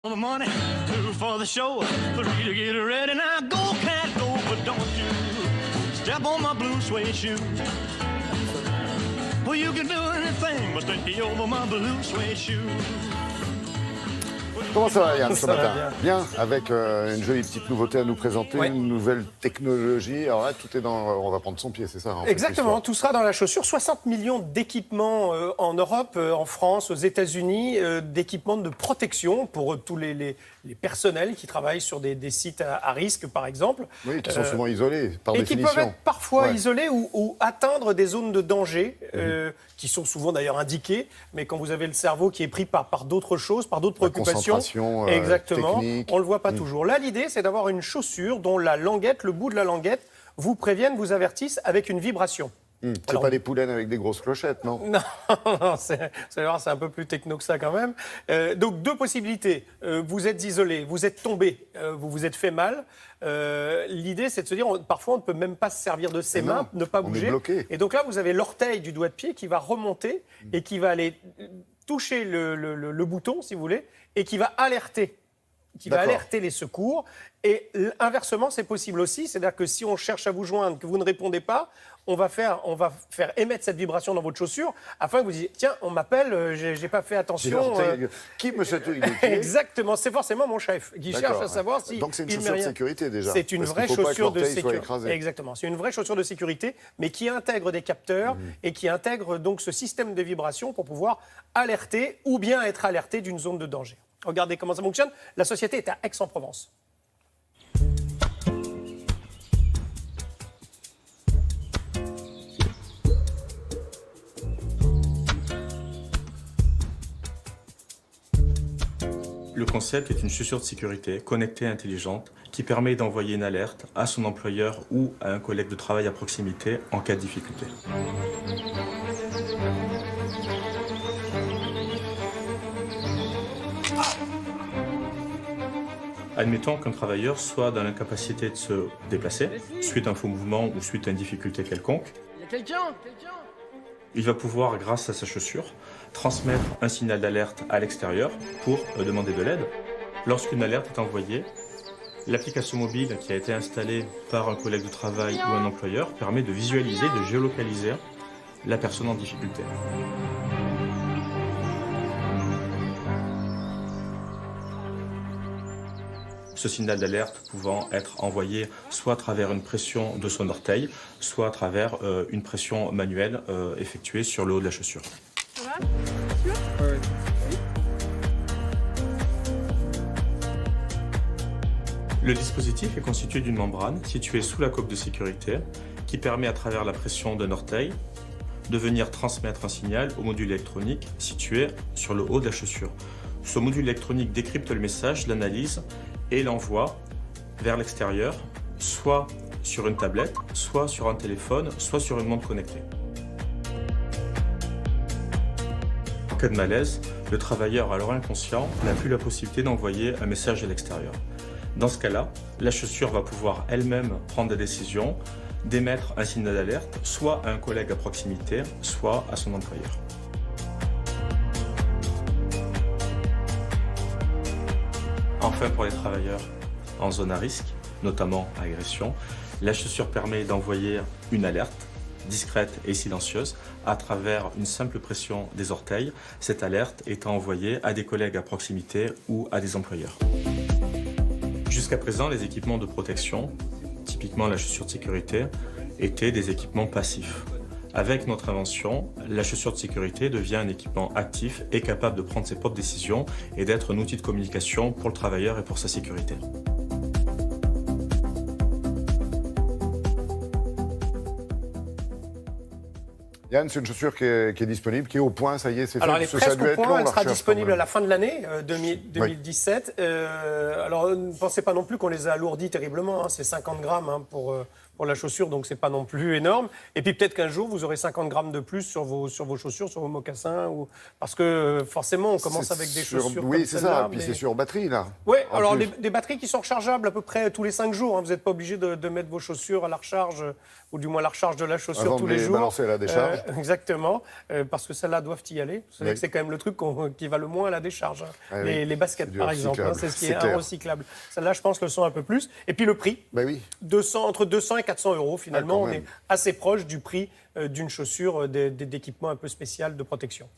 The money, two for the show, three to get ready. Now go, cat, go, but don't you step on my blue suede shoe. Well, you can do anything but take over my blue suede shoe. Comment ça va, Yann, ce Ça va matin? Bien, avec une jolie petite nouveauté à nous présenter, Ouais. une nouvelle technologie. Alors là, tout est dans... on va prendre son pied, c'est ça? En fait, Exactement, l'histoire. tout sera dans la chaussure. 60 millions d'équipements en Europe, en France, aux États-Unis, d'équipements de protection pour tous les personnels qui travaillent sur des sites à risque, par exemple. Oui, qui sont souvent isolés, par Et qui définition. peuvent être parfois Ouais. isolés ou atteindre des zones de danger, qui sont souvent d'ailleurs indiquées. Mais quand vous avez le cerveau qui est pris par d'autres choses, par d'autres La préoccupations, concentration, exactement, technique. on ne le voit pas toujours. Là, l'idée, c'est d'avoir une chaussure dont la languette, le bout de la languette, vous prévienne, vous avertisse avec une vibration. C'est Alors- pas des poulaines avec des grosses clochettes, non? Non, c'est un peu plus techno que ça quand même. Donc deux possibilités. Vous êtes isolé, vous êtes tombé, vous vous êtes fait mal. L'idée, c'est de se dire, parfois on ne peut même pas se servir de ses Mais non, mains, ne pas on est bouger. bloqué. Et donc là, vous avez l'orteil du doigt de pied qui va remonter et qui va aller toucher le bouton, si vous voulez, et qui va alerter. Qui va D'accord. alerter les secours. Et inversement, c'est possible aussi. C'est-à-dire que si on cherche à vous joindre, que vous ne répondez pas, on va faire émettre cette vibration dans votre chaussure afin que vous disiez, tiens, on m'appelle, j'ai pas fait J'ai attention. l'orteil. Qui me chatouille les pieds? Exactement, c'est forcément mon chef qui cherche D'accord, à savoir ouais. si. Donc c'est une il met chaussure de rien. sécurité déjà. C'est une Parce vraie qu'il faut pas que chaussure de l'orteil soit sécurité. écrasé. Exactement, c'est une vraie chaussure de sécurité, mais qui intègre des capteurs et qui intègre donc ce système de vibration pour pouvoir alerter ou bien être alerté d'une zone de danger. Regardez comment ça fonctionne. La société est à Aix-en-Provence. Le concept est une chaussure de sécurité connectée et intelligente qui permet d'envoyer une alerte à son employeur ou à un collègue de travail à proximité en cas de difficulté. Admettons qu'un travailleur soit dans l'incapacité de se déplacer, suite à un faux mouvement ou suite à une difficulté quelconque. Il y a quelqu'un Il va pouvoir, grâce à sa chaussure, transmettre un signal d'alerte à l'extérieur pour demander de l'aide. Lorsqu'une alerte est envoyée, l'application mobile qui a été installée par un collègue de travail ou un employeur permet de visualiser, de géolocaliser la personne en difficulté. Ce signal d'alerte pouvant être envoyé soit à travers une pression de son orteil, soit à travers une pression manuelle effectuée sur le haut de la chaussure. Le dispositif est constitué d'une membrane située sous la coque de sécurité qui permet à travers la pression d'un orteil de venir transmettre un signal au module électronique situé sur le haut de la chaussure. Ce module électronique décrypte le message, l'analyse et l'envoie vers l'extérieur, soit sur une tablette, soit sur un téléphone, soit sur une montre connectée. En cas de malaise, le travailleur, alors inconscient, n'a plus la possibilité d'envoyer un message à l'extérieur. Dans ce cas-là, la chaussure va pouvoir elle-même prendre la décision d'émettre un signal d'alerte, soit à un collègue à proximité, soit à son employeur. Enfin, pour les travailleurs en zone à risque, notamment agression, la chaussure permet d'envoyer une alerte discrète et silencieuse à travers une simple pression des orteils, cette alerte étant envoyée à des collègues à proximité ou à des employeurs. Jusqu'à présent, les équipements de protection, typiquement la chaussure de sécurité, étaient des équipements passifs. Avec notre invention, la chaussure de sécurité devient un équipement actif et capable de prendre ses propres décisions et d'être un outil de communication pour le travailleur et pour sa sécurité. Yann, c'est une chaussure qui est disponible, qui est au point, ça y est, c'est fait. Alors, elle est parce que ça presque a dû au être long, point, elle la sera recherche, disponible quand à même. la fin de l'année 2017. Alors, ne pensez pas non plus qu'on les a alourdis terriblement, hein, c'est 50 grammes pour la chaussure, donc c'est pas non plus énorme. Et puis peut-être qu'un jour, vous aurez 50 grammes de plus sur vos chaussures, sur vos mocassins, parce que forcément, on commence C'est avec des sur- chaussures Oui, comme c'est celle-là, ça. Puis mais- c'est sur batterie, là. Oui, En alors plus. des batteries qui sont rechargeables à peu près tous les 5 jours. Hein. Vous n'êtes pas obligé de mettre vos chaussures à la recharge, ou du moins la recharge de la chaussure Avant tous de les les jours. balancer à la décharge. Exactement, parce que celles-là doivent y aller. Vous savez Oui. que c'est quand même le truc qui va le moins à la décharge. Hein. Ah oui. Les baskets, C'est du par exemple, hein, recyclable. c'est ce qui C'est est clair. recyclable. Celles-là, je pense, le sont un peu plus. Et puis le prix, Ben oui. entre 200 et 400 euros, finalement, Ah, quand on même. est assez proche du prix d'une chaussure d'équipement un peu spécial de protection.